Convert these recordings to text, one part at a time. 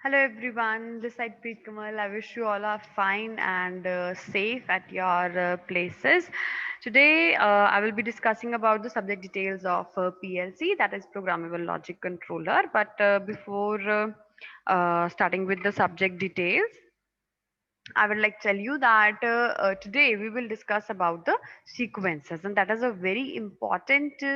Hello everyone, this side Preet Kamal. I wish you all are fine and safe at your places. Today, I will be discussing about the subject details of PLC, that is Programmable Logic Controller. But before starting with the subject details, I would like to tell you that today we will discuss about the sequences, and that is a very important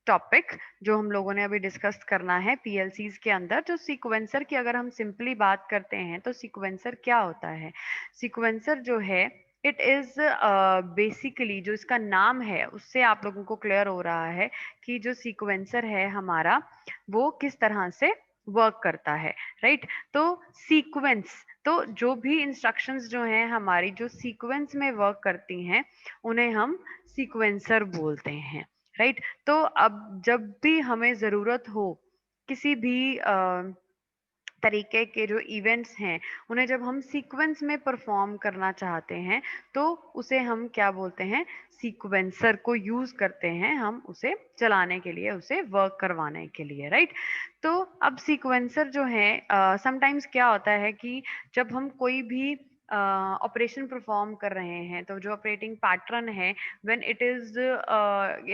topic जो हम लोगों ने अभी discuss करना है पीएलसीज के अंदर। तो सीक्वेंसर की अगर हम सिंपली बात करते हैं तो सीक्वेंसर क्या होता है? सीक्वेंसर जो है इट इज बेसिकली, जो इसका नाम है उससे आप लोगों को क्लियर हो रहा है कि जो सीक्वेंसर है हमारा वो किस तरह से वर्क करता है, राइट? तो सीक्वेंस, तो जो भी इंस्ट्रक्शंस जो हैं हमारी जो सीक्वेंस में वर्क करती हैं उन्हें हम सीक्वेंसर बोलते हैं, राइट? तो अब जब भी हमें ज़रूरत हो किसी भी तरीके के जो इवेंट्स हैं उन्हें जब हम सीक्वेंस में परफॉर्म करना चाहते हैं तो उसे हम क्या बोलते हैं? सीक्वेंसर को यूज करते हैं हम उसे चलाने के लिए, उसे वर्क करवाने के लिए, राइट? तो अब सीक्वेंसर जो है समटाइम्स क्या होता है कि जब हम कोई भी ऑपरेशन परफॉर्म कर रहे हैं तो जो ऑपरेटिंग पैटर्न है when it is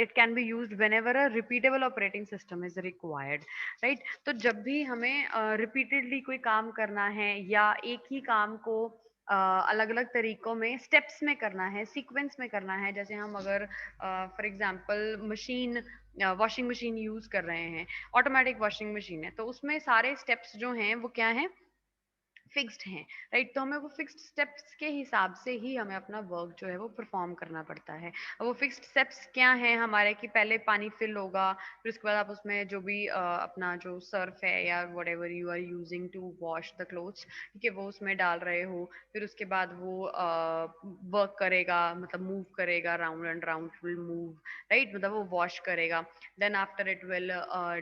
it can be used whenever a repeatable operating system is required, right? तो जब भी हमें रिपीटेडली कोई काम करना है या एक ही काम को अलग अलग तरीकों में स्टेप्स में करना है, सीक्वेंस में करना है, जैसे हम अगर for example machine, washing machine use कर रहे हैं, ऑटोमेटिक वॉशिंग मशीन है, तो उसमें सारे स्टेप्स जो हैं वो क्या हैं? फिक्स्ड हैं, राइट? तो हमें वो फिक्स्ड स्टेप्स के हिसाब से ही हमें अपना वर्क जो है वो परफॉर्म करना पड़ता है। अब वो फिक्स्ड स्टेप्स क्या हैं हमारे कि पहले पानी फिल होगा, फिर उसके बाद आप उसमें जो भी अपना जो सर्फ है या whatever you are using to wash the clothes, ठीक है, वो उसमें डाल रहे हो। फिर उसके बाद वो वर्क करेगा, मतलब मूव करेगा, round and round will move, right? मतलब वो वॉश करेगा। Then after it will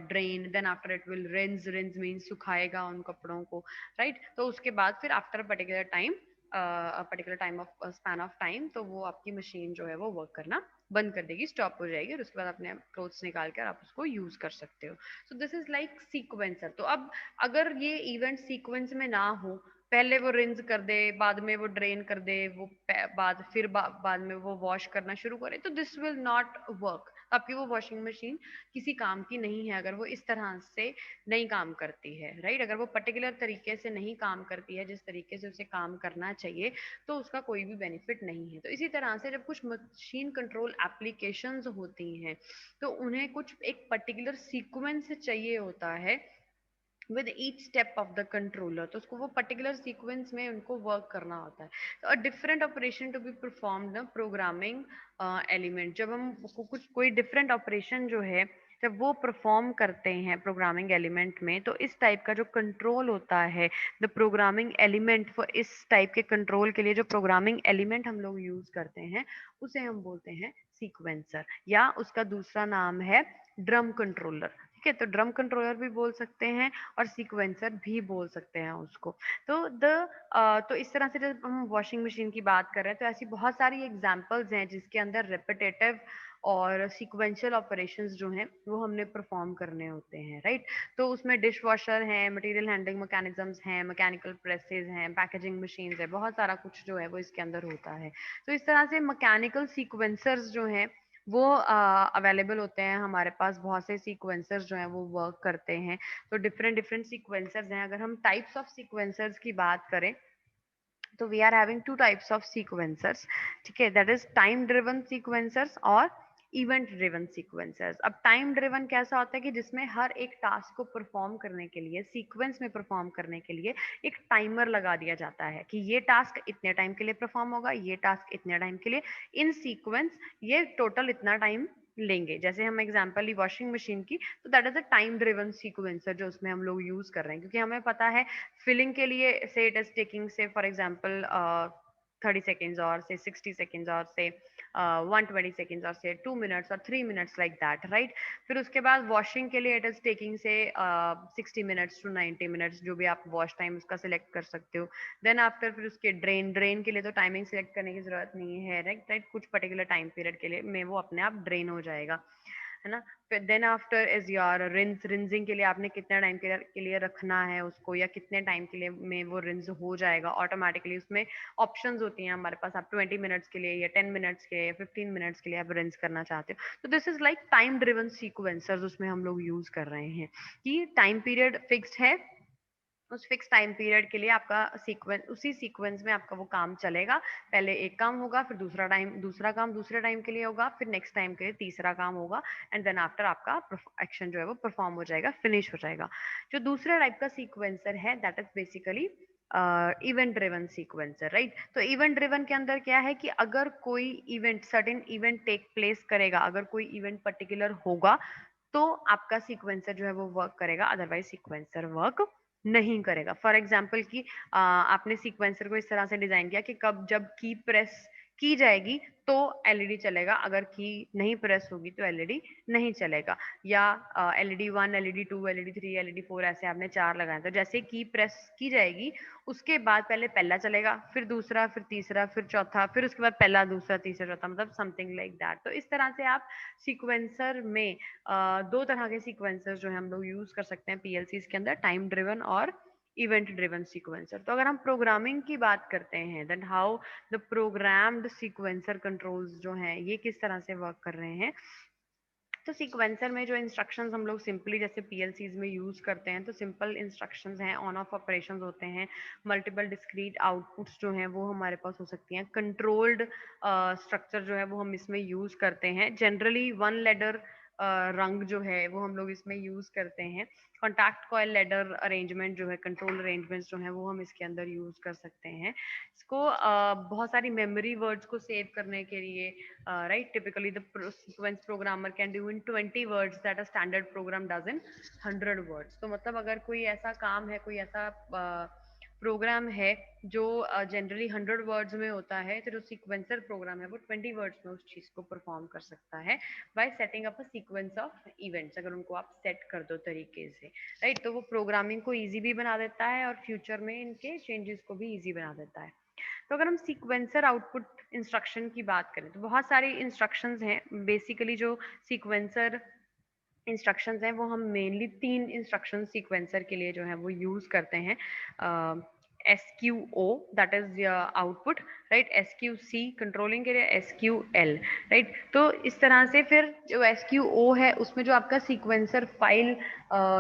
drain, then after it will rinse, rinse means सुखाएगा उन कपड़ों को, राइट? तो उसके बाद फिर after particular time, particular time of span of time, तो वो आपकी मशीन जो है वो वर्क करना बंद कर देगी, स्टॉप हो जाएगी, और उसके बाद अपने क्लोथ्स निकाल कर आप उसको यूज कर सकते हो। So this is like sequencer. तो अब अगर ये इवेंट सीक्वेंस में ना हो, पहले वो रिंस कर दे, बाद में वो ड्रेन कर दे, वो बाद में वो वॉश करना शुरू करे, तो दिस विल नॉट वर्क। आपकी वो वॉशिंग मशीन किसी काम की नहीं है अगर वो इस तरह से नहीं काम करती है, राइट? अगर वो पर्टिकुलर तरीके से नहीं काम करती है जिस तरीके से उसे काम करना चाहिए, तो उसका कोई भी बेनिफिट नहीं है। तो इसी तरह से जब कुछ मशीन कंट्रोल एप्लीकेशंस होती हैं तो उन्हें कुछ एक पर्टिकुलर सीक्वेंस चाहिए होता है with each step of the controller, तो उसको वो पर्टिकुलर सीक्वेंस में उनको वर्क करना होता है। तो a different operation to be performed the programming element, जब हम कुछ कोई डिफरेंट ऑपरेशन जो है जब वो परफॉर्म करते हैं प्रोग्रामिंग एलिमेंट में, तो इस टाइप का जो कंट्रोल होता है, द प्रोग्रामिंग एलिमेंट, फॉर इस टाइप के कंट्रोल के लिए जो प्रोग्रामिंग एलिमेंट हम लोग यूज करते हैं उसे हम बोलते हैं सीक्वेंसर, या उसका दूसरा नाम है ड्रम कंट्रोलर। ठीक है, तो ड्रम कंट्रोलर भी बोल सकते हैं और सीक्वेंसर भी बोल सकते हैं उसको। तो तो इस तरह से जब हम वॉशिंग मशीन की बात कर रहे हैं तो ऐसी बहुत सारी एग्जांपल्स हैं जिसके अंदर रिपीटेटिव और सीक्वेंशियल ऑपरेशंस जो हैं वो हमने परफॉर्म करने होते हैं, राइट? तो उसमें डिश वॉशर है, मटेरियल हैंडलिंग मैकेनिज्म्स हैं, मैकेनिकल प्रेसेस हैं, पैकेजिंग मशीन्स है, बहुत सारा कुछ जो है वो इसके अंदर होता है। तो इस तरह से मैकेनिकल सीक्वेंसर्स जो हैं वो अवेलेबल होते हैं हमारे पास। बहुत से सीक्वेंसर्स जो हैं वो वर्क करते हैं। तो डिफरेंट डिफरेंट सीक्वेंसर्स हैं। अगर हम टाइप्स ऑफ सीक्वेंसर्स की बात करें तो we are having two types of sequencers, ठीक है, that is time driven sequencers और इवेंट ड्रिवन सीक्वेंसर्स। अब टाइम ड्रिवन कैसा होता है कि जिसमें हर एक टास्क को परफॉर्म करने के लिए, सीक्वेंस में परफॉर्म करने के लिए एक टाइमर लगा दिया जाता है कि ये टास्क इतने टाइम के लिए परफॉर्म होगा, ये टास्क इतने टाइम के लिए, इन सीक्वेंस ये टोटल इतना टाइम लेंगे। जैसे हम एग्जांपल ली वॉशिंग मशीन की, तो that is a time driven sequencer जो उसमें हम लोग यूज कर रहे हैं, क्योंकि हमें पता है फिलिंग के लिए से इट इज टेकिंग से फॉर एग्जांपल 30 सेकेंड्स, और से 60 सेकेंड्स, और से 120 सेकेंड्स, और से 2 मिनट्स और 3 मिनट्स, लाइक दैट, राइट? फिर उसके बाद वॉशिंग के लिए इट इज टेकिंग से 60 मिनट्स टू 90 मिनट्स, जो भी आप वॉश टाइम उसका सिलेक्ट कर सकते हो। देन आफ्टर फिर उसके ड्रेन के लिए तो टाइमिंग सिलेक्ट करने की जरूरत नहीं है, राइट? राइट, कुछ पर्टिकुलर टाइम पीरियड के लिए में वो अपने आप ड्रेन हो जाएगा। है ना। फिर then after is your rinse, rinsing के लिए आपने कितना टाइम के लिए रखना है उसको, या कितने टाइम के लिए में वो रिंस हो जाएगा ऑटोमेटिकली। उसमें ऑप्शंस होती हैं हमारे पास, आप 20 मिनट्स के लिए या 10 मिनट्स के लिए या 15 मिनट्स के लिए आप रिंस करना चाहते हो। तो this is like time driven sequencers उसमें हम लोग यूज कर रहे हैं कि टाइम पीरियड फिक्स्ड है, उस फिक्स टाइम पीरियड के लिए आपका सीक्वेंस, उसी सीक्वेंस में आपका वो काम चलेगा। पहले एक काम होगा, फिर दूसरा काम दूसरे टाइम के लिए होगा, फिर नेक्स्ट टाइम के लिए तीसरा काम होगा, एंड देन आफ्टर आपका एक्शन जो है वो परफॉर्म हो जाएगा, फिनिश हो जाएगा। जो दूसरा टाइप का सीक्वेंसर है that is basically event driven sequencer, right. तो इवेंट ड्रिवन के अंदर क्या है कि अगर कोई event, certain event take place करेगा, अगर कोई इवेंट पर्टिकुलर होगा, तो आपका सीक्वेंसर जो है वो वर्क करेगा, अदरवाइज सीक्वेंसर वर्क नहीं करेगा। फॉर एग्जाम्पल कि आपने सीक्वेंसर को इस तरह से डिजाइन किया कि कब जब की प्रेस की जाएगी तो एलईडी चलेगा, अगर की नहीं प्रेस होगी तो एलईडी नहीं चलेगा। या एलईडी 1, एलईडी 2, एलईडी 3, एलईडी 4, ऐसे आपने 4 लगाए। तो जैसे की प्रेस की जाएगी उसके बाद पहले पहला चलेगा, फिर दूसरा, फिर तीसरा, फिर चौथा, फिर उसके बाद पहला, दूसरा, तीसरा, चौथा, मतलब समथिंग लाइक दैट। तो इस तरह से आप सीक्वेंसर में दो तरह के सीक्वेंसर जो है हम लोग यूज कर सकते हैं पीएलसीज के अंदर, टाइम ड्रिवन और इवेंट ड्रिवन सीक्वेंसर। तो अगर हम प्रोग्रामिंग की बात करते हैं, then how the programmed sequencer controls जो हैं ये किस तरह से वर्क कर रहे हैं। तो सीक्वेंसर में जो इंस्ट्रक्शंस हम लोग सिंपली जैसे पीएलसीज में यूज करते हैं, तो सिंपल इंस्ट्रक्शंस हैं, ऑन ऑफ ऑपरेशंस होते हैं, मल्टीपल डिस्क्रीट आउटपुट्स जो हैं वो हमारे पास हो सकती हैं, कंट्रोल्ड स्ट्रक्चर जो है वो हम इसमें यूज करते हैं। जनरली वन लेडर रंग जो है वो हम लोग इसमें यूज करते हैं। कॉन्टैक्ट कॉइल लेडर अरेंजमेंट जो है, कंट्रोल अरेंजमेंट्स जो है वो हम इसके अंदर यूज कर सकते हैं। इसको बहुत सारी मेमोरी वर्ड्स को सेव करने के लिए, right, typically the sequence programmer can do in 20 words that a standard program does in 100 words। तो मतलब अगर कोई ऐसा काम है, कोई ऐसा प्रोग्राम है जो जनरली 100 वर्ड्स में होता है, तो जो सीक्वेंसर प्रोग्राम है वो 20 वर्ड्स में उस चीज को परफॉर्म कर सकता है bye setting up a sequence of events. अगर उनको आप सेट कर दो तरीके से, राइट, तो वो प्रोग्रामिंग को ईजी भी बना देता है और फ्यूचर में इनके चेंजेस को भी ईजी बना देता है। तो अगर हम सीक्वेंसर आउटपुट इंस्ट्रक्शन की बात करें तो बहुत सारी इंस्ट्रक्शंस हैं। बेसिकली जो सीक्वेंसर इंस्ट्रक्शंस हैं वो हम मेनली 3 इंस्ट्रक्शन सीक्वेंसर के लिए जो है वो यूज करते हैं। SQO that is output, right, SQC controlling के लिए, SQL, राइट। तो इस तरह से फिर जो SQO है उसमें जो आपका सीक्वेंसर फाइल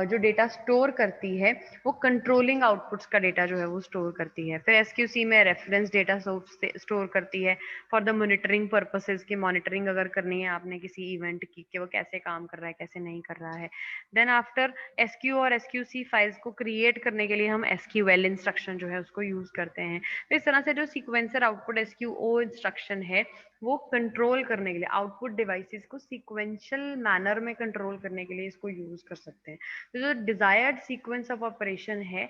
जो डेटा स्टोर करती है वो कंट्रोलिंग आउटपुट्स का डेटा जो है वो स्टोर करती है। फिर SQC में रेफरेंस डेटा स्टोर करती है फॉर द मॉनिटरिंग पर्पसेस, की मॉनिटरिंग अगर करनी है आपने किसी इवेंट की कि वो कैसे काम कर रहा है, कैसे नहीं कर रहा है। देन आफ्टर SQ और SQC फाइल्स को क्रिएट करने के लिए हम SQL इंस्ट्रक्शन जो है उसको यूज करते हैं। तो इस तरह से जो सीक्वेंसर आउटपुट SQO इंस्ट्रक्शन है वो कंट्रोल करने के लिए, आउटपुट डिवाइसेस को सीक्वेंशियल मैनर में कंट्रोल करने के लिए इसको यूज कर सकते हैं। तो जो डिजायर्ड सीक्वेंस ऑफ ऑपरेशन है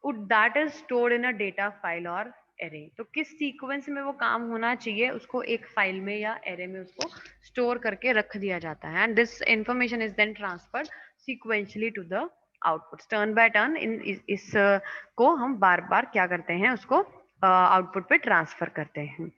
that is stored in a data file और एरे। तो किस सीक्वेंस में वो काम होना चाहिए उसको एक फाइल में या एरे में उसको स्टोर करके रख दिया जाता है, and this information is then transferred sequentially to the output, turn by turn. इस को हम बार बार क्या करते हैं, उसको आउटपुट पे ट्रांसफर करते हैं।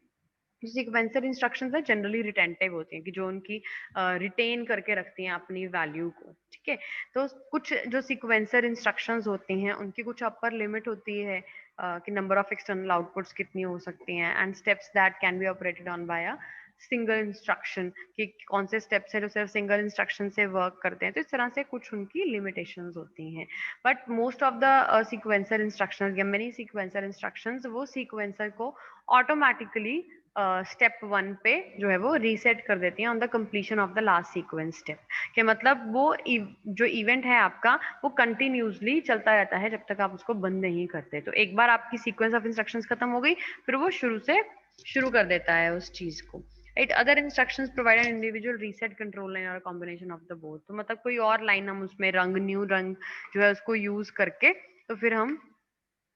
जो सीक्वेंसर इंस्ट्रक्शंस है जनरली रिटेंटिव होती हैं कि जो उनकी रिटेन करके रखती हैं अपनी वैल्यू को, ठीक है। तो कुछ जो सीक्वेंसर इंस्ट्रक्शंस होती हैं उनकी कुछ अपर लिमिट होती है कि नंबर ऑफ एक्सटर्नल आउटपुट्स कितनी हो सकती हैं, and steps that can be operated on by a single instruction, कि कौन से स्टेप्स है जो सिर्फ सिंगल इंस्ट्रक्शन से वर्क करते हैं। तो इस तरह से कुछ उनकी लिमिटेशंस होती हैं। But most of the sequencer instructions या मेनी सीक्वेंसर इंस्ट्रक्शंस वो सीक्वेंसर को ऑटोमेटिकली स्टेप 1 पे जो है वो रीसेट कर देती हैं on the completion of the last sequence step, कि मतलब वो जो इवेंट है आपका वो कंटिन्यूसली चलता रहता है जब तक आप उसको बंद नहीं करते। तो एक बार आपकी सीक्वेंस ऑफ इंस्ट्रक्शंस खत्म हो गई फिर वो शुरू से शुरू कर देता है उस चीज को, right. Other instructions provide an individual reset control line और कॉम्बिनेशन ऑफ द बोथ। तो मतलब कोई और लाइन हम उसमें न्यू रंग जो है उसको यूज करके तो फिर हम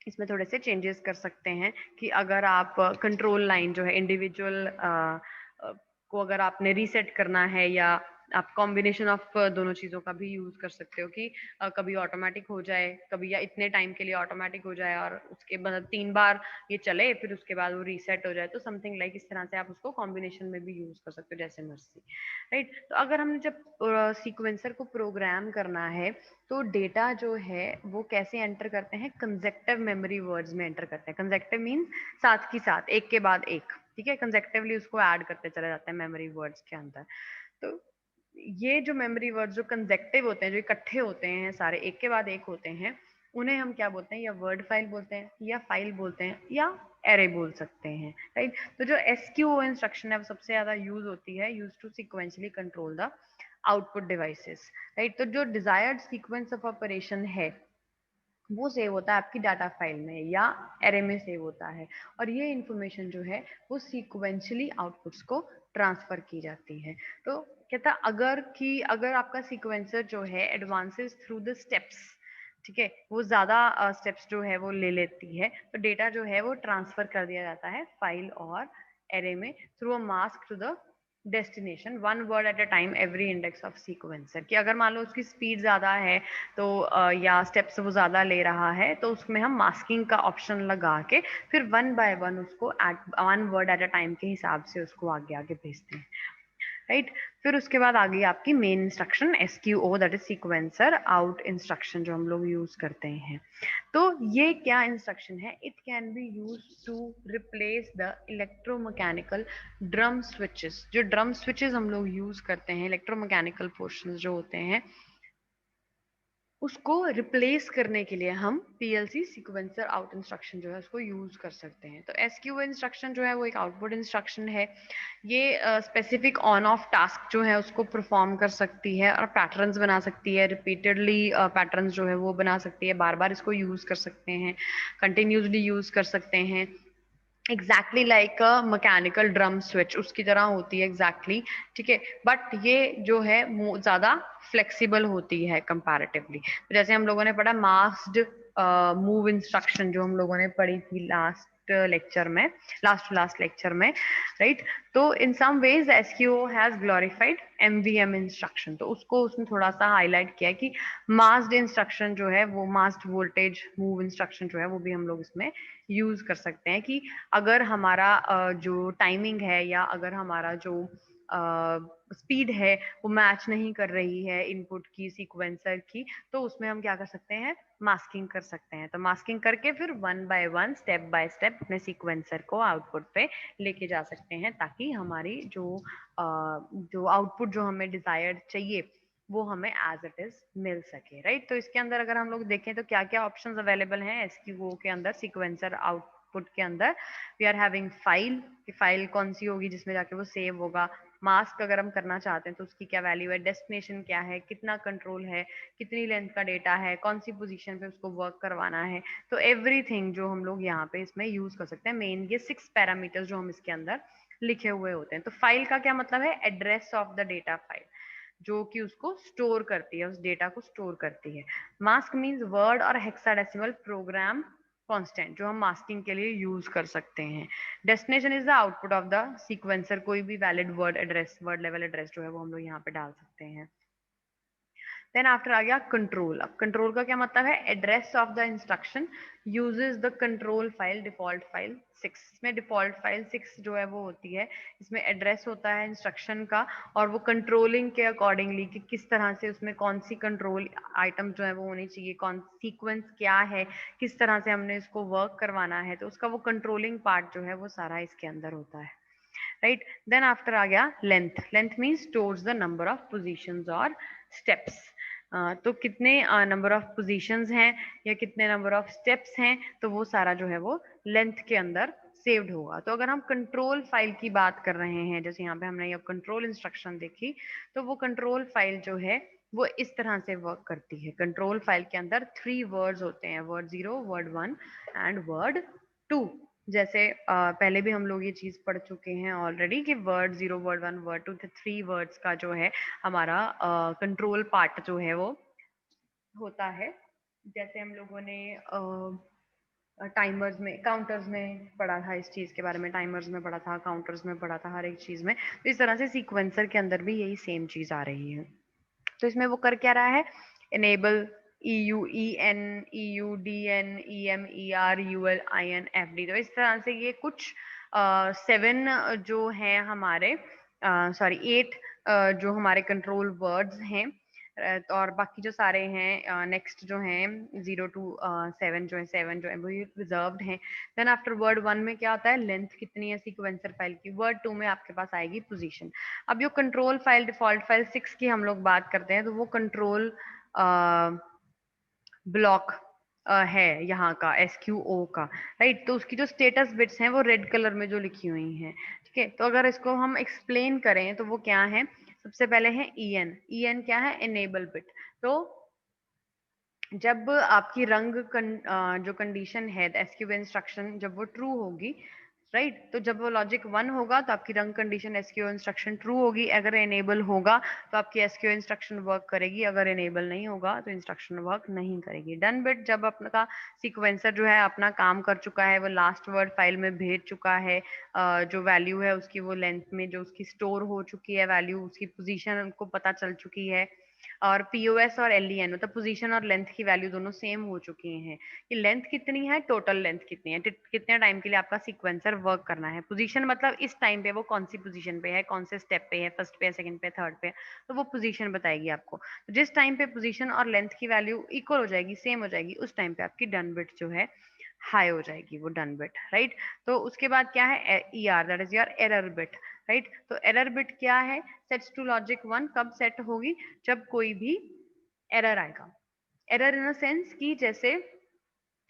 इसमें थोड़े से चेंजेस कर सकते हैं कि अगर आप कंट्रोल लाइन जो है इंडिविजुअल को अगर आपने रीसेट करना है या आप कॉम्बिनेशन ऑफ दोनों चीजों का भी यूज कर सकते हो कि कभी ऑटोमेटिक हो जाए, कभी या इतने टाइम के लिए ऑटोमेटिक हो जाए और उसके बाद 3 बार ये चले फिर उसके बाद वो रीसेट हो जाए, तो समथिंग लाइक इस तरह से आप उसको कॉम्बिनेशन में भी यूज कर सकते हो जैसे मर्जी, राइट। तो अगर हमने जब सीक्वेंसर को प्रोग्राम करना है तो डेटा जो है वो कैसे एंटर करते हैं, कंसेक्टिव मेमोरी वर्ड्स में एंटर करते हैं। कंसेक्टिव मीन्स साथ की साथ, एक के बाद एक, ठीक है, कंसेक्टिवली उसको ऐड करते चले जाते हैं मेमोरी वर्ड्स के अंदर। तो ये जो मेमोरी वर्ड्स जो कंसेक्टिव होते हैं, जो इकट्ठे होते हैं सारे एक के बाद एक होते हैं, उन्हें हम क्या बोलते हैं, या वर्ड फाइल बोलते हैं, या फाइल बोलते हैं, या एरे बोल सकते हैं, राइट। तो जो एसक्यूओ इंस्ट्रक्शन है वो सबसे ज्यादा यूज होती है, use to sequentially control the output devices, right. तो जो डिजायर्ड सीक्वेंस ऑफ ऑपरेशन है वो सेव होता है आपकी डाटा फाइल में या एरे में सेव होता है, और ये इंफॉर्मेशन जो है वो सीक्वेंशली आउटपुट्स को ट्रांसफर की जाती है। तो कहता अगर आपका सीक्वेंसर जो है एडवांसेस थ्रू द स्टेप्स, ठीक है, वो ज्यादा स्टेप्स जो है वो ले लेती है, तो डेटा जो है वो ट्रांसफर कर दिया जाता है फाइल और एरे में through a mask to the destination, one word at a time every index of sequencer. कि अगर मान लो उसकी स्पीड ज्यादा है तो या स्टेप्स वो ज्यादा ले रहा है तो उसमें हम मास्किंग का ऑप्शन लगा के फिर वन बाय वन उसको one word at a time के हिसाब से उसको आगे आगे भेजते हैं, राइट। फिर उसके बाद आ गई आपकी main instruction SQO, that is sequencer out instruction, जो हम लोग यूज करते हैं। तो ये क्या इंस्ट्रक्शन है, it can be use to replace the electromechanical drum switches. जो ड्रम स्विचेस हम लोग यूज करते हैं, इलेक्ट्रोमैकेनिकल पोर्शंस जो होते हैं, उसको रिप्लेस करने के लिए हम पीएलसी सीक्वेंसर आउट इंस्ट्रक्शन जो है उसको यूज कर सकते हैं। तो एसक्यूओ इंस्ट्रक्शन जो है वो एक आउटपुट इंस्ट्रक्शन है। ये स्पेसिफिक ऑन ऑफ टास्क जो है उसको परफॉर्म कर सकती है और पैटर्न्स बना सकती है, रिपीटेडली पैटर्न्स जो है वो बना सकती है, बार बार इसको यूज कर सकते हैं, कंटिन्यूसली यूज कर सकते हैं। Exactly like a mechanical drum switch उसकी तरह होती है एग्जैक्टली, ठीक है। बट ये जो है ज्यादा फ्लेक्सिबल होती है कंपैरेटिवली। जैसे हम लोगों ने पढ़ा मास्ड मूव इंस्ट्रक्शन, जो हम लोगों ने पढ़ी थी लास्ट लेक्चर में, राइट। तो in some ways SQO has glorified MVM instruction, तो उसको उसने थोड़ा सा हाईलाइट किया कि मास्ड इंस्ट्रक्शन जो है वो मास्ड वोल्टेज मूव इंस्ट्रक्शन जो है वो भी हम लोग इसमें यूज कर सकते हैं। कि अगर हमारा जो टाइमिंग है या अगर हमारा जो स्पीड है वो मैच नहीं कर रही है इनपुट की सीक्वेंसर की, तो उसमें हम क्या कर सकते हैं, मास्किंग कर सकते हैं। तो मास्किंग करके फिर one by one step by step अपने सीक्वेंसर को आउटपुट पे लेके जा सकते हैं, ताकि हमारी जो आउटपुट जो हमें डिजायर्ड चाहिए वो हमें एज इट इज मिल सके, राइट। तो इसके अंदर अगर हम लोग देखें तो क्या क्या ऑप्शंस अवेलेबल हैं एसक्यूओ के अंदर, सीक्वेंसर आउटपुट के अंदर। वी आर हैविंग फाइल, कि फाइल कौन सी होगी जिसमें जाके वो सेव होगा। मास्क अगर हम करना चाहते हैं तो उसकी क्या वैल्यू है, डेस्टिनेशन क्या है, कितना कंट्रोल है, कितनी लेंथ का डेटा है, कौन सी पोजीशन पे उसको वर्क करवाना है। तो एवरीथिंग जो हम लोग यहाँ पे इसमें यूज कर सकते हैं। मेन ये 6 पैरामीटर्स जो हम इसके अंदर लिखे हुए होते हैं। तो फाइल का क्या मतलब है, address of the data file, जो कि उसको स्टोर करती है, उस डेटा को स्टोर करती है। मास्क मींस वर्ड और हेक्साडेसिमल प्रोग्राम कांस्टेंट, जो हम मास्किंग के लिए यूज कर सकते हैं। Destination is the output of the sequencer, कोई भी valid word address, word level address जो है वो हम लोग यहाँ पे डाल सकते हैं। देन आफ्टर आ गया कंट्रोल। अब कंट्रोल का क्या मतलब है, address of the instruction uses the control file default file 6। इसमें डिफॉल्ट फाइल 6 जो है वो होती है, इसमें एड्रेस होता है इंस्ट्रक्शन का, और वो कंट्रोलिंग के अकॉर्डिंगली कि किस तरह से उसमें कौन सी कंट्रोल आइटम जो है वो होनी चाहिए, कौन सीक्वेंस क्या है, किस तरह से हमने इसको वर्क करवाना है, तो उसका वो कंट्रोलिंग पार्ट जो है वो सारा इसके अंदर होता है, राइट। देन आफ्टर आ गया length. Length means towards the number of positions और स्टेप्स। तो कितने नंबर ऑफ पोजीशंस हैं या कितने नंबर ऑफ स्टेप्स हैं, तो वो सारा जो है वो लेंथ के अंदर सेव्ड होगा। तो अगर हम कंट्रोल फाइल की बात कर रहे हैं, जैसे यहाँ पे हमने ये कंट्रोल इंस्ट्रक्शन देखी, तो वो कंट्रोल फाइल जो है वो इस तरह से वर्क करती है। कंट्रोल फाइल के अंदर 3 वर्ड्स होते हैं, वर्ड 0, वर्ड 1 एंड वर्ड 2। जैसे पहले भी हम लोग ये चीज पढ़ चुके हैं ऑलरेडी कि वर्ड 0, वर्ड 1, वर्ड 2, 3 वर्ड्स का जो है हमारा कंट्रोल पार्ट जो है वो होता है। जैसे हम लोगों ने टाइमर्स में, काउंटर्स में पढ़ा था इस चीज़ के बारे में, टाइमर्स में पढ़ा था, काउंटर्स में पढ़ा था, हर एक चीज़ में। तो इस तरह से सीक्वेंसर के अंदर भी यही सेम चीज़ आ रही है। तो इसमें वो कर क्या रहा है, enable EUEN EUDN EMER ULIN FD। तो इस तरह से ये कुछ 7 जो हैं हमारे, सॉरी 8 जो हमारे कंट्रोल वर्ड्स हैं, और बाकी जो सारे हैं नेक्स्ट जो हैं 0 to 7 जो है, 7 जो है वो रिजर्व्ड हैं। देन आफ्टर वर्ड 1 में क्या होता है, लेंथ कितनी है सीक्वेंसर फाइल की। वर्ड 2 में आपके पास आएगी पोजीशन। अब जो कंट्रोल फाइल, डिफॉल्ट फाइल 6 की हम लोग बात करते हैं, तो वो कंट्रोल ब्लॉक है यहाँ का, SQO का, राइट। तो उसकी जो स्टेटस बिट्स हैं वो रेड कलर में जो लिखी हुई हैं, ठीक है। तो अगर इसको हम एक्सप्लेन करें तो वो क्या है, सबसे पहले है EN क्या है, इनेबल बिट। तो जब आपकी जो कंडीशन है SQL इंस्ट्रक्शन, जब वो ट्रू होगी, राइट, तो जब वो लॉजिक 1 होगा तो आपकी रंग कंडीशन SQL इंस्ट्रक्शन ट्रू होगी। अगर इनेबल होगा तो आपकी SQL इंस्ट्रक्शन वर्क करेगी, अगर इनेबल नहीं होगा तो इंस्ट्रक्शन वर्क नहीं करेगी। डन बिट, जब आपका सीक्वेंसर जो है अपना काम कर चुका है, वो लास्ट वर्ड फाइल में भेज चुका है, जो वैल्यू है उसकी, वो लेंथ में जो उसकी स्टोर हो चुकी है वैल्यू, उसकी पोजीशन उनको पता चल चुकी है, और POS और LEN मतलब पोजीशन और लेंथ की वैल्यू दोनों सेम हो चुकी हैं कि लेंथ कितनी है, टोटल लेंथ कितनी है, कितने टाइम के लिए आपका सीक्वेंसर वर्क करना है। पोजीशन मतलब इस टाइम पे वो कौन सी पोजीशन पे है, कौन से स्टेप पे है, फर्स्ट पे है, सेकंड पे, थर्ड पे, तो वो पोजीशन बताएगी आपको। तो जिस टाइम पे पोजीशन और लेंथ की वैल्यू इक्वल हो जाएगी, सेम हो जाएगी, उस टाइम पे आपकी डन बिट जो है हाई हो जाएगी, वो डन बिट, राइट। तो उसके बाद क्या है, ER, that is your error bit, right. तो एरर बिट क्या है, सेट्स टू लॉजिक 1, कब सेट होगी, जब कोई भी एरर आएगा। एरर इन अ सेंस कि जैसे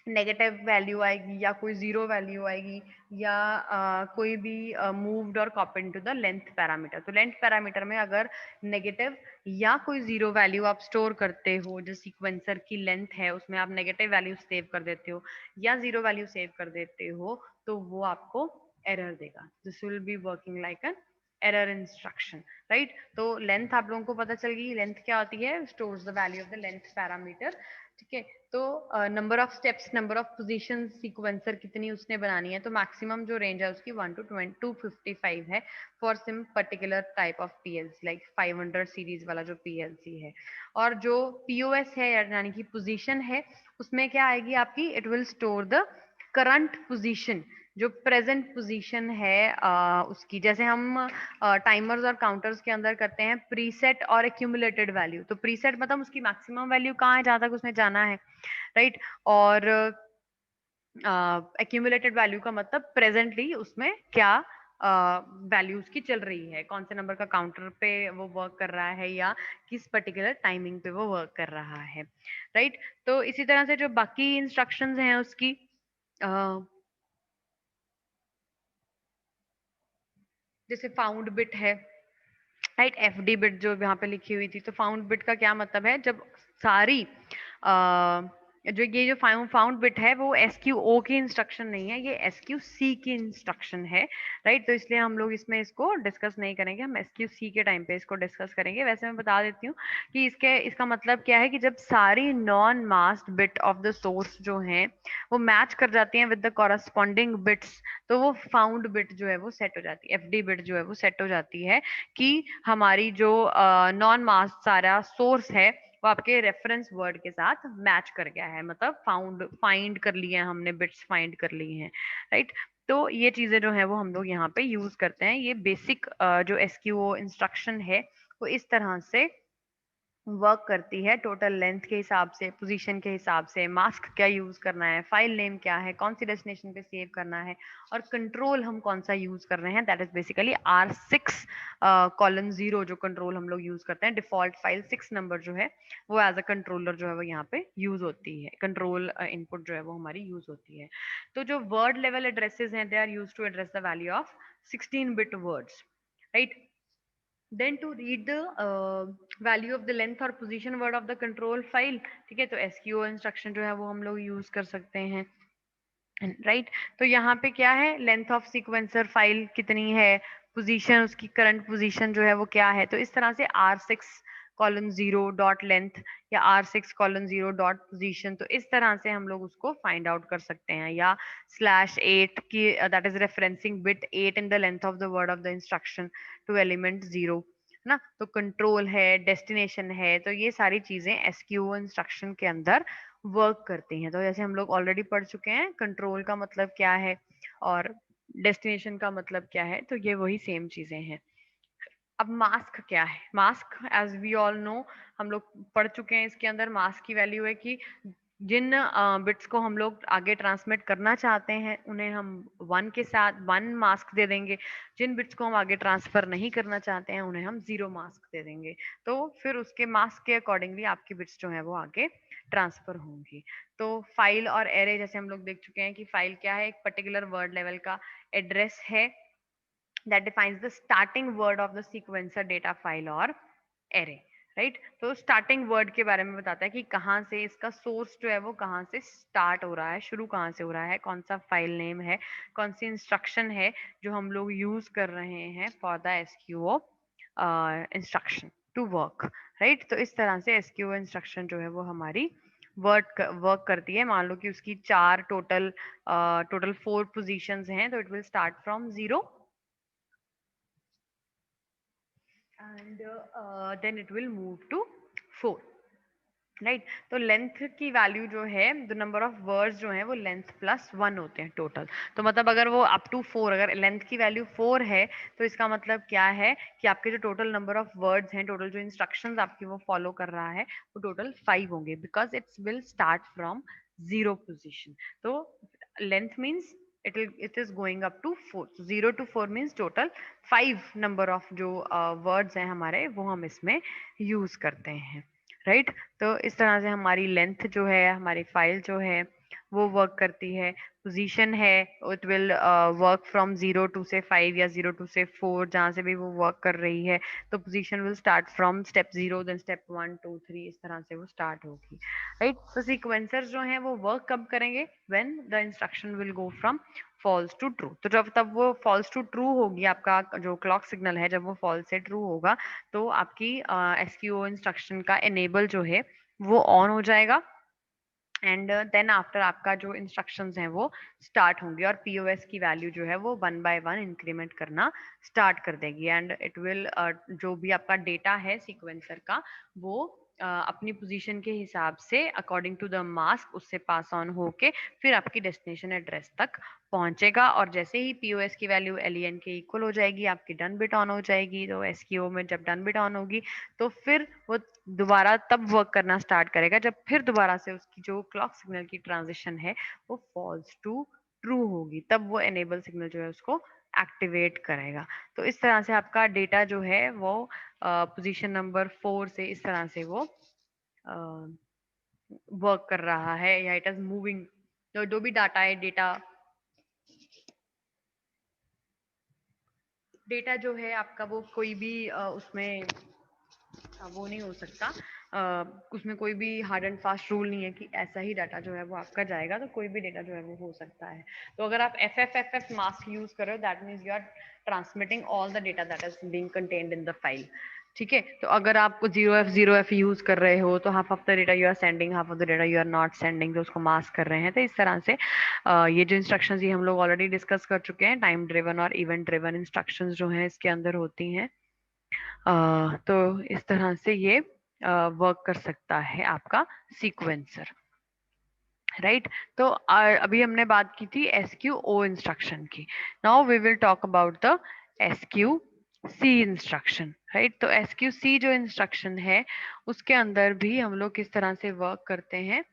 नेगेटिव वैल्यू आएगी, या कोई जीरो वैल्यू आएगी, या कोई भी मूव्ड और copy into the length parameter. तो लेंथ पैरामीटर में अगर नेगेटिव या कोई जीरो वैल्यू आप स्टोर करते हो, जो सीक्वेंसर की लेंथ है उसमें आप नेगेटिव वैल्यू सेव कर देते हो या जीरो वैल्यू सेव कर देते हो, तो वो आपको एरर देगा। This will be working like an error instruction, right. तो लेंथ आप लोगों को पता चल गई, लेंथ क्या होती है, stores the value of the length parameter, ठीक है। तो number of steps, number of position sequencer कितनी उसने बनानी है, तो मैक्सिमम जो रेंज है उसकी 1 to 255 है for SIM particular type of PLC, like 500 series वाला जो PLC है। और जो POS है यानी कि पोजीशन है, उसमें क्या आएगी आपकी, it will store the current position, जो प्रेजेंट पोजीशन है उसकी। जैसे हम टाइमर्स और काउंटर्स के अंदर करते हैं प्रीसेट और एक्यूमुलेटेड वैल्यू। तो प्रीसेट मतलब उसकी मैक्सिमम वैल्यू कहाँ है, जहां तक उसने जाना है, राइट। और एक्यूमुलेटेड वैल्यू का मतलब प्रेजेंटली उसमें क्या वैल्यू उसकी चल रही है, कौन से नंबर का काउंटर पे वो वर्क कर रहा है, या किस पर्टिकुलर टाइमिंग पे वो वर्क कर रहा है, राइट। तो इसी तरह से जो बाकी इंस्ट्रक्शंस हैं उसकी, जैसे फाउंड बिट है, राइट, FD बिट जो यहाँ पे लिखी हुई थी। तो फाउंड बिट का क्या मतलब है, जब सारी जो ये जो फाउंड बिट है वो SQO की इंस्ट्रक्शन नहीं है, ये SQC की इंस्ट्रक्शन है, राइट। तो इसलिए हम लोग इसमें इसको डिस्कस नहीं करेंगे, हम SQC के टाइम पे इसको डिस्कस करेंगे। वैसे मैं बता देती हूँ कि इसका मतलब क्या है, कि जब सारी non masked bit of the source जो हैं वो मैच कर जाती हैं विद द कॉरस्पॉन्डिंग बिट्स, तो वो फाउंड बिट जो है वो सेट हो जाती है, FD बिट जो है वो सेट हो जाती है, कि हमारी जो नॉन मास्क सारा सोर्स है वो आपके रेफरेंस वर्ड के साथ मैच कर गया है, मतलब फाइंड कर लिए हैं हमने, बिट्स फाइंड कर लिए हैं, राइट। तो ये चीजें जो है वो हम लोग यहाँ पे यूज करते हैं। ये बेसिक जो SQO इंस्ट्रक्शन है वो इस तरह से वर्क करती है, टोटल लेंथ के हिसाब से, पोजीशन के हिसाब से, मास्क क्या यूज करना है, फाइल नेम क्या है, कौन सी डेस्टिनेशन पे सेव करना है, और कंट्रोल हम कौन सा यूज कर रहे हैं, that is basically R6 colon 0 जो कंट्रोल हम लोग यूज करते हैं। डिफॉल्ट फाइल 6 नंबर जो है वो एज अ कंट्रोलर जो है वो यहाँ पे यूज होती है, कंट्रोल इनपुट जो है वो हमारी यूज होती है। तो जो वर्ड लेवल एड्रेसेस हैं, they are use to address the value of 16 bit words, right. Then to read the value of the length और position word of the control file, ठीक है, तो SQO इंस्ट्रक्शन जो है वो हम लोग यूज कर सकते हैं, राइट। तो यहाँ पे क्या है, लेंथ ऑफ सीक्वेंसर फाइल कितनी है, पोजीशन उसकी करंट पोजीशन जो है वो क्या है। तो इस तरह से R6 कॉलन 0 डॉट लेंथ या R6 कॉलन 0 डॉट पोजीशन। तो इस तरह से हम लोग उसको फाइंड आउट कर सकते हैं। या /8 की that is referencing bit 8 in the length of the word of the instruction to element 0 है ना। तो कंट्रोल है, डेस्टिनेशन है, तो ये सारी चीजें एसक्यूओ इंस्ट्रक्शन के अंदर वर्क करती हैं। तो जैसे हम लोग ऑलरेडी पढ़ चुके हैं कंट्रोल का मतलब क्या है और डेस्टिनेशन का मतलब क्या है, तो ये वही सेम चीजें हैं। अब मास्क क्या है? Mask as we all know, हम लोग पढ़ चुके हैं इसके अंदर। मास्क की वैल्यू है कि जिन बिट्स को हम लोग आगे ट्रांसमिट करना चाहते हैं उन्हें हम 1 के साथ 1 मास्क दे देंगे। जिन बिट्स को हम आगे ट्रांसफर नहीं करना चाहते हैं उन्हें हम 0 मास्क दे देंगे। तो फिर उसके मास्क के अकॉर्डिंगली आपकी बिट्स जो है वो आगे ट्रांसफर होंगी। तो फाइल और एरे जैसे हम लोग देख चुके हैं कि फाइल क्या है, एक पर्टिकुलर वर्ड लेवल का एड्रेस है that defines the starting word of the sequencer data file or array, right. तो स्टार्टिंग वर्ड के बारे में बताता है कि कहाँ से इसका सोर्स जो है वो कहाँ से स्टार्ट हो रहा है, शुरू कहाँ से हो रहा है, कौन सा फाइल नेम है, कौन सी इंस्ट्रक्शन है जो हम लोग यूज कर रहे हैं for the SQO instruction to work, right. तो इस तरह से एसक्यूओ इंस्ट्रक्शन जो है वो हमारी वर्क करती है। मान लो कि उसकी टोटल 4 पोजीशंस हैं, तो it will start from 0 and then it will move to 4, right. तो लेंथ की वैल्यू जो है, द नंबर ऑफ वर्ड्स जो है वो लेंथ प्लस 1 होते हैं टोटल। तो मतलब अगर वो अप टू 4, अगर लेंथ की वैल्यू 4 है तो इसका मतलब क्या है कि आपके जो टोटल नंबर ऑफ वर्ड्स हैं, टोटल जो इंस्ट्रक्शंस आपकी वो फॉलो कर रहा है वो टोटल 5 होंगे, because it's will start from 0 position. तो length means it is going up to 4, so 0 to 4 means total 5 number of जो वर्ड्स हैं हमारे वो हम इसमें यूज करते हैं, राइट। तो इस तरह से हमारी लेंथ जो है, हमारी फाइल जो है वो वर्क करती है। पोजीशन है, it will work from 0 to से 5 या 0 टू से 4, जहाँ से भी वो वर्क कर रही है। तो position will start from step 0, then step 1 2 3, इस तरह से वो स्टार्ट होगी, राइट। तो सीक्वेंसर जो है वो वर्क कब करेंगे? When the instruction will go from false to true. तो जब तब वो फॉल्स टू ट्रू होगी, आपका जो क्लॉक सिग्नल है जब वो फॉल्स से ट्रू होगा तो आपकी एसक्यूओ इंस्ट्रक्शन का एनेबल जो है वो ऑन हो जाएगा। एंड देन आफ्टर आपका जो इंस्ट्रक्शंस हैं वो स्टार्ट होंगी और पीओएस की वैल्यू जो है वो 1 बाय 1 इंक्रीमेंट करना स्टार्ट कर देगी। एंड इट विल जो भी आपका डेटा है सीक्वेंसर का वो अपनी पोजीशन के हिसाब से अकॉर्डिंग टू द मास्क उससे पास ऑन होके फिर आपकी डेस्टिनेशन एड्रेस तक पहुंचेगा। और जैसे ही पीओएस की वैल्यू एलईएन के इक्वल हो जाएगी, आपकी डन बिट ऑन हो जाएगी। तो एसक्यूओ में जब डन बिट ऑन होगी तो फिर वो दोबारा तब वर्क करना स्टार्ट करेगा जब फिर दोबारा से उसकी जो क्लॉक सिग्नल की ट्रांजिशन है वो फॉल्स टू ट्रू होगी, तब वो एनेबल सिग्नल जो है उसको एक्टिवेट करेगा। तो इस तरह से आपका डेटा जो है वो पोजीशन नंबर 4 से इस तरह से वो वर्क कर रहा है या इट इज मूविंग। तो जो भी डाटा है, डेटा जो है आपका वो कोई भी उसमें वो नहीं हो सकता। उसमें कोई भी हार्ड एंड फास्ट रूल नहीं है कि ऐसा ही डाटा जो है वो आपका जाएगा। तो कोई भी डेटा जो है वो हो सकता है। तो अगर आप FFFF मास्क यूज कर रहे हो, that means you are transmitting all the data that is being contained in the file, ठीक है। तो अगर आप 0F यूज कर रहे हो तो half of the data you are sending, half of the data you are not sending, तो उसको मास्क कर रहे हैं। तो इस तरह से ये जो इंस्ट्रक्शंस ये हम लोग ऑलरेडी डिस्कस कर चुके हैं, टाइम ड्रिवन और इवेंट ड्रिवन इंस्ट्रक्शंस जो हैं इसके अंदर होती हैं। तो इस तरह से ये वर्क कर सकता है आपका सीक्वेंसर, राइट। तो अभी हमने बात की थी SQO इंस्ट्रक्शन की। Now we will talk about the SQC instruction, right. तो SQC जो इंस्ट्रक्शन है उसके अंदर भी हम लोग किस तरह से वर्क करते हैं,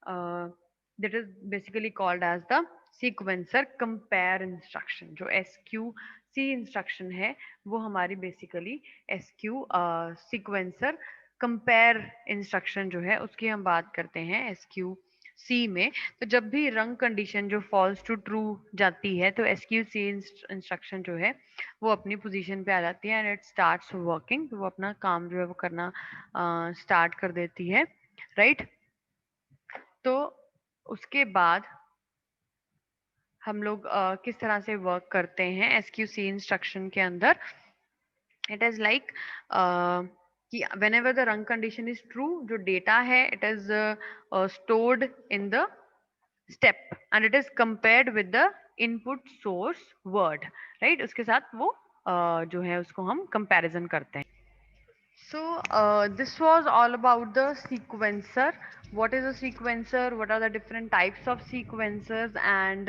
that is basically called as the sequencer compare instruction. जो SQC इंस्ट्रक्शन है वो हमारी बेसिकली सीक्वेंसर कंपेयर इंस्ट्रक्शन जो है उसकी हम बात करते हैं SQC में। तो जब भी रंग कंडीशन जो फॉल्स टू ट्रू जाती है तो SQC इंस्ट्रक्शन जो है वो अपनी पोजीशन पे आ जाती है एंड इट स्टार्ट्स वर्किंग। तो वो अपना काम जो है वो करना स्टार्ट कर देती है, राइट। तो उसके बाद हम लोग किस तरह से वर्क करते हैं SQC इंस्ट्रक्शन के अंदर, इट इज लाइक कि whenever the rung condition is true, जो data है it is stored in the step and it is compared with the input source word, right? उसके साथ वो जो है उसको हम comparison करते हैं. So this was all about the sequencer. What is a sequencer? What are the different types of sequencers, and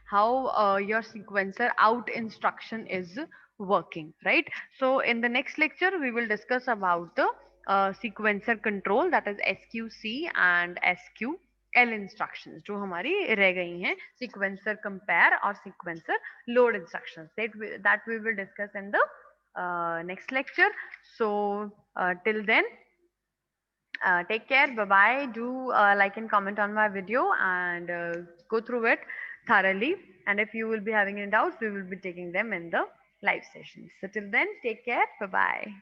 how your sequencer out instruction is working, right? So in the next lecture, we will discuss about the sequencer control, that is SQC and SQL instructions जो हमारी रह गई हैं, sequencer compare और sequencer load instructions, that we will discuss in the next lecture. So till then, take care. Bye bye. Do like and comment on my video and go through it thoroughly. And if you will be having any doubts, we will be taking them in the live sessions. So till then, take care. Bye bye.